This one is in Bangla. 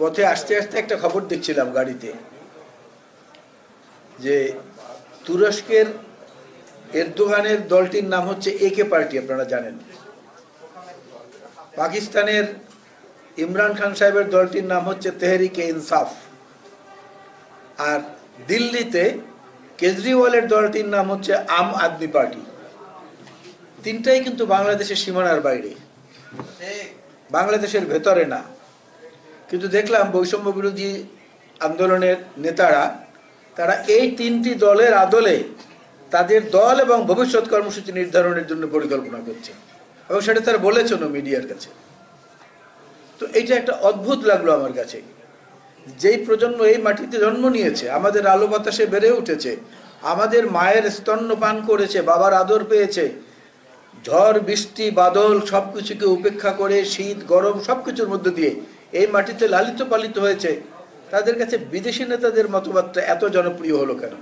পথে আসতে আসতে একটা খবর দেখছিলাম গাড়িতে, যে তুরস্কের এরদোগানের দলটির নাম হচ্ছে একে পার্টি, আপনারা জানেন। পাকিস্তানের ইমরান খান সাহেবের দলটির নাম হচ্ছে তেহরিকে ইনসাফ। আর দিল্লিতে কেজরিওয়ালের দলটির নাম হচ্ছে আম আদমি পার্টি। তিনটাই কিন্তু বাংলাদেশের সীমানার বাইরে, বাংলাদেশের ভেতরে না। কিন্তু দেখলাম বৈষম্য বিরোধী আন্দোলনের নেতারা, তারা এই তিনটি দলের আদলে তাদের দল এবং ভবিষ্যৎ কর্মসূচি নির্ধারণের জন্য পরিকল্পনা করছে, এবং সেটা তারা বলেছেন মিডিয়ার কাছে। তো এইটা একটা অদ্ভুত লাগলো আমার কাছে। যেই প্রজন্ম এই মাটিতে জন্ম নিয়েছে, আমাদের আলো বাতাসে বেড়ে উঠেছে, আমাদের মায়ের স্তন্যপান করেছে, বাবার আদর পেয়েছে, ঝড় বৃষ্টি বাদল সবকিছুকে উপেক্ষা করে, শীত গরম সবকিছুর মধ্য দিয়ে এই মাটিতে লালিত পালিত হয়েছে, তাদের কাছে বিদেশি নেতাদের মতবাদটা এত জনপ্রিয় হলো কেন?